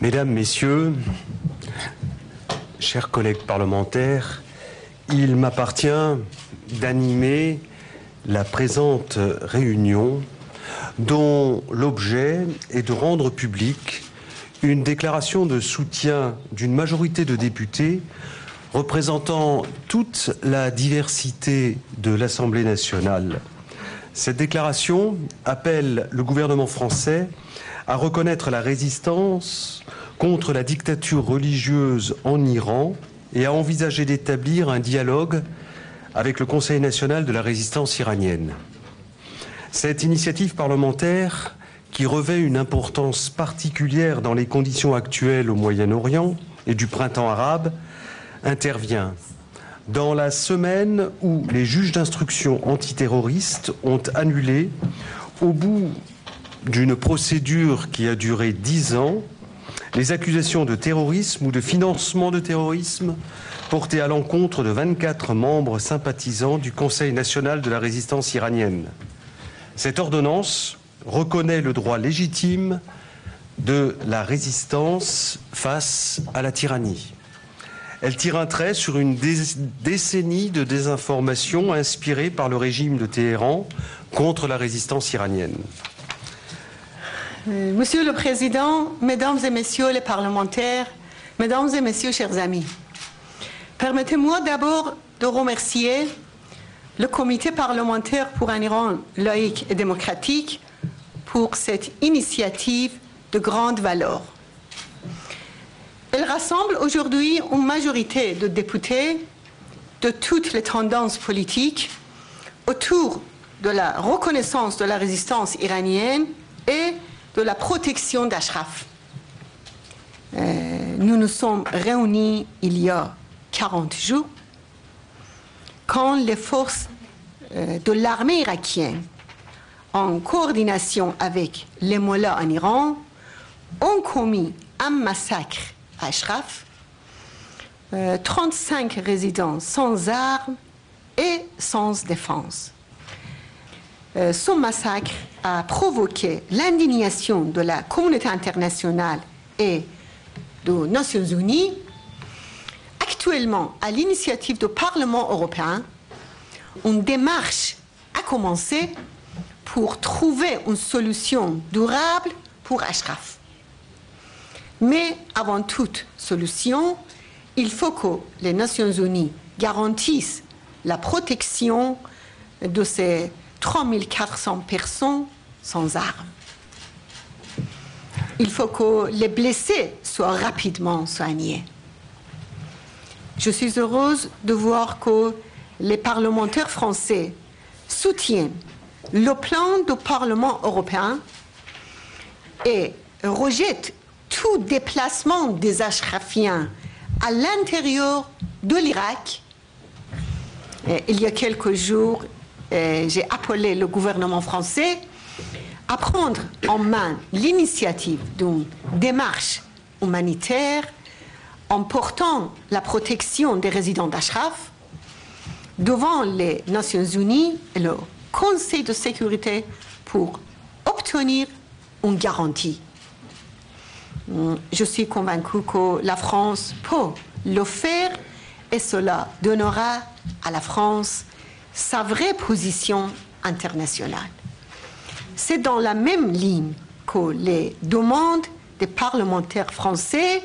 Mesdames, Messieurs, chers collègues parlementaires, il m'appartient d'animer la présente réunion dont l'objet est de rendre publique une déclaration de soutien d'une majorité de députés représentant toute la diversité de l'Assemblée nationale. Cette déclaration appelle le gouvernement français à reconnaître la résistance contre la dictature religieuse en Iran et à envisager d'établir un dialogue avec le Conseil national de la résistance iranienne. Cette initiative parlementaire, qui revêt une importance particulière dans les conditions actuelles au Moyen-Orient et du printemps arabe, intervient dans la semaine où les juges d'instruction antiterroristes ont annulé, au bout d'une procédure qui a duré 10 ans, les accusations de terrorisme ou de financement de terrorisme portées à l'encontre de 24 membres sympathisants du Conseil national de la résistance iranienne. Cette ordonnance reconnaît le droit légitime de la résistance face à la tyrannie. Elle tire un trait sur une décennie de désinformation inspirée par le régime de Téhéran contre la résistance iranienne. Monsieur le Président, Mesdames et Messieurs les parlementaires, Mesdames et Messieurs, chers amis, permettez-moi d'abord de remercier le Comité parlementaire pour un Iran laïque et démocratique pour cette initiative de grande valeur. Elle rassemble aujourd'hui une majorité de députés de toutes les tendances politiques autour de la reconnaissance de la résistance iranienne et de la protection d'Ashraf. Nous nous sommes réunis il y a 40 jours quand les forces de l'armée irakienne, en coordination avec les mollahs en Iran, ont commis un massacre à Ashraf, 35 résidents sans armes et sans défense. Ce massacre a provoqué l'indignation de la communauté internationale et des Nations Unies. Actuellement, à l'initiative du Parlement européen, une démarche a commencé pour trouver une solution durable pour Ashraf. Mais avant toute solution, il faut que les Nations Unies garantissent la protection de ces 3400 personnes sans armes. Il faut que les blessés soient rapidement soignés. Je suis heureuse de voir que les parlementaires français soutiennent le plan du Parlement européen et rejettent tout déplacement des Ashrafiens à l'intérieur de l'Irak. Il y a quelques jours, j'ai appelé le gouvernement français à prendre en main l'initiative d'une démarche humanitaire en portant la protection des résidents d'Ashraf devant les Nations Unies et le Conseil de sécurité pour obtenir une garantie. Je suis convaincue que la France peut le faire et cela donnera à la France sa vraie position internationale. C'est dans la même ligne que les demandes des parlementaires français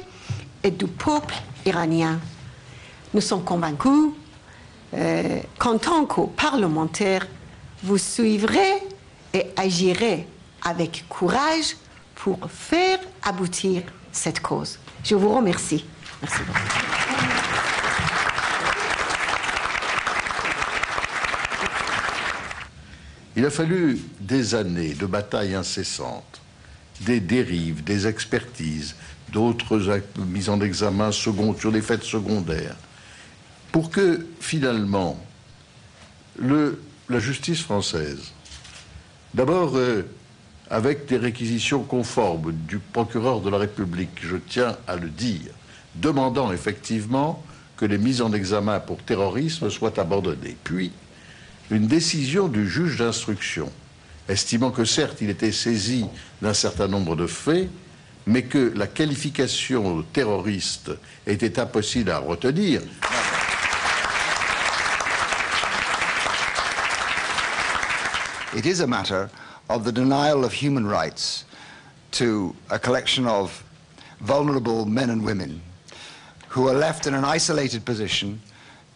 et du peuple iranien. Nous sommes convaincus qu'en tant que parlementaires, vous suivrez et agirez avec courage pour faire aboutir cette cause. Je vous remercie. Merci beaucoup. Il a fallu des années de batailles incessantes, des dérives, des expertises, d'autres mises en examen sur des faits secondaires, pour que finalement la justice française, d'abord avec des réquisitions conformes du procureur de la République, je tiens à le dire, demandant effectivement que les mises en examen pour terrorisme soient abandonnées, puis une décision du juge d'instruction, estimant que certes il était saisi d'un certain nombre de faits, mais que la qualification terroriste était impossible à retenir. It is a matter of the denial of human rights to a collection of vulnerable men and women who are left in an isolated position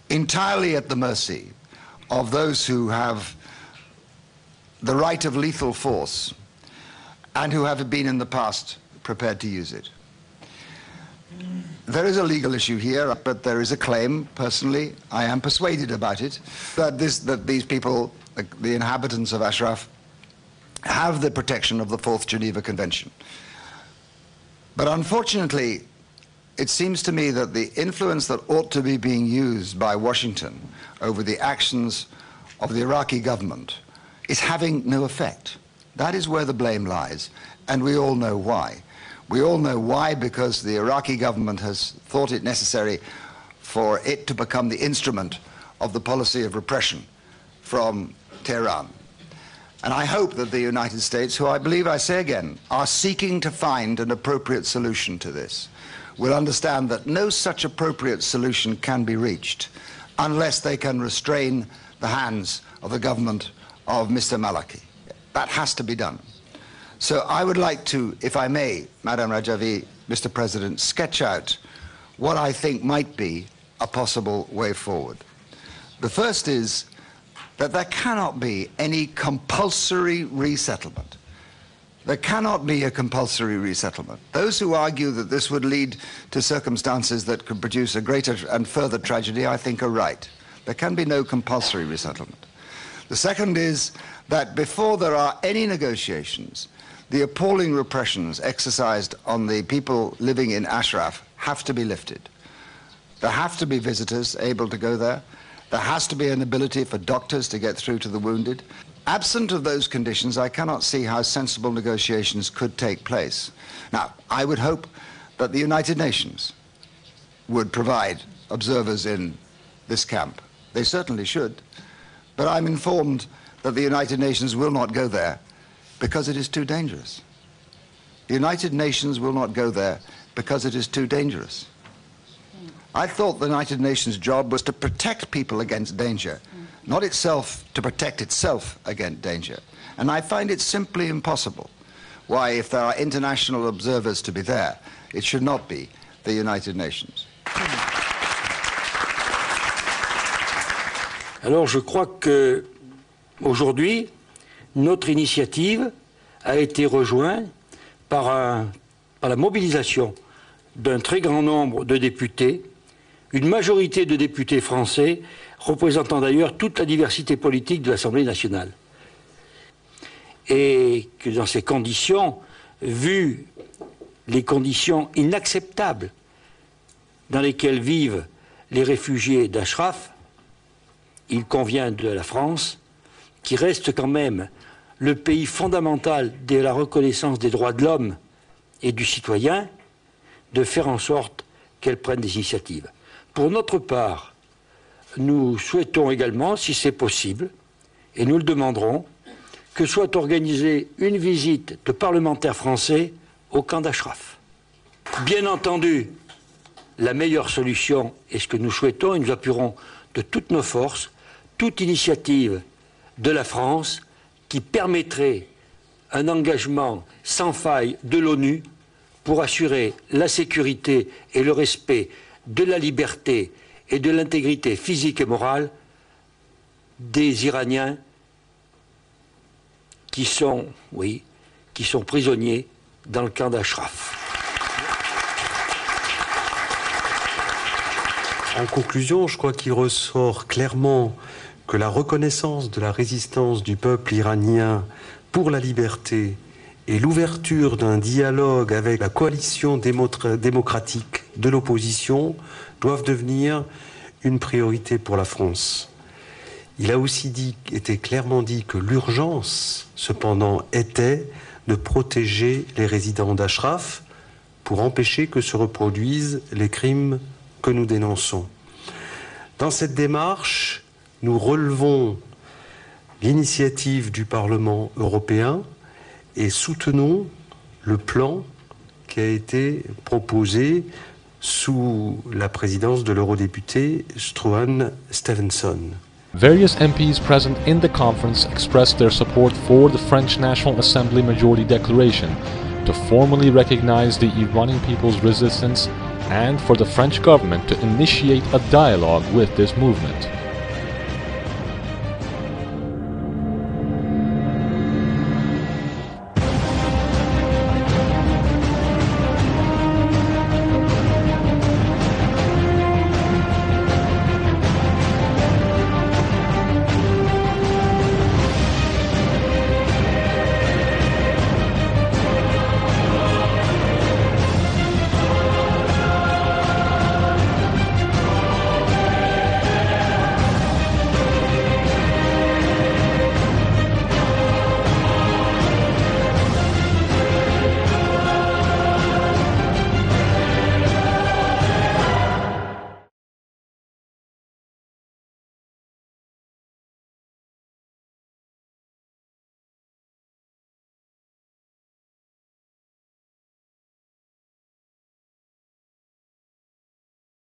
entirely at the mercy of those who have the right of lethal force and who have been in the past prepared to use it. There is a legal issue here, but there is a claim, personally, I am persuaded about it, that these people, the inhabitants of Ashraf, have the protection of the Fourth Geneva Convention. But unfortunately, it seems to me that the influence that ought to be being used by Washington over the actions of the Iraqi government is having no effect. That is where the blame lies, and we all know why. We all know why, because the Iraqi government has thought it necessary for it to become the instrument of the policy of repression from Tehran. And I hope that the United States, who I believe, I say again, are seeking to find an appropriate solution to this, will understand that no such appropriate solution can be reached unless they can restrain the hands of the government of Mr. Maliki. That has to be done. So I would like to, if I may, Madam Rajavi, Mr. President, sketch out what I think might be a possible way forward. The first is that there cannot be any compulsory resettlement. There cannot be a compulsory resettlement. Those who argue that this would lead to circumstances that could produce a greater and further tragedy, I think, are right. There can be no compulsory resettlement. The second is that before there are any negotiations, the appalling repressions exercised on the people living in Ashraf have to be lifted. There have to be visitors able to go there. There has to be an ability for doctors to get through to the wounded. Absent of those conditions, I cannot see how sensible negotiations could take place. Now, I would hope that the United Nations would provide observers in this camp. They certainly should. But I'm informed that the United Nations will not go there because it is too dangerous. The United Nations will not go there because it is too dangerous. I thought the United Nations' job was to protect people against danger, not itself to protect itself against danger. And I find it simply impossible why, if there are international observers to be there, it should not be the United Nations. Alors je crois que aujourd'hui, notre initiative a été rejointe par la mobilisation d'un très grand nombre de députés, une majorité de députés français, représentant d'ailleurs toute la diversité politique de l'Assemblée nationale. Et que dans ces conditions, vu les conditions inacceptables dans lesquelles vivent les réfugiés d'Ashraf, il convient de la France, qui reste quand même le pays fondamental de la reconnaissance des droits de l'homme et du citoyen, de faire en sorte qu'elle prenne des initiatives. Pour notre part, nous souhaitons également, si c'est possible, et nous le demanderons, que soit organisée une visite de parlementaires français au camp d'Ashraf. Bien entendu, la meilleure solution est ce que nous souhaitons, et nous appuierons de toutes nos forces toute initiative de la France qui permettrait un engagement sans faille de l'ONU pour assurer la sécurité et le respect de la liberté et de l'intégrité physique et morale des Iraniens qui sont prisonniers dans le camp d'Ashraf. En conclusion, je crois qu'il ressort clairement que la reconnaissance de la résistance du peuple iranien pour la liberté et l'ouverture d'un dialogue avec la coalition démocratique de l'opposition doivent devenir une priorité pour la France. Il a aussi été clairement dit que l'urgence, cependant, était de protéger les résidents d'Ashraf pour empêcher que se reproduisent les crimes que nous dénonçons. Dans cette démarche, nous relevons l'initiative du Parlement européen et soutenons le plan qui a été proposé sous la présidence de l'eurodéputé Struan Stevenson. Various MPs present in the conference expressed their support for the French National Assembly Majority Declaration to formally recognize the Iranian people's resistance and for the French government to initiate a dialogue with this movement.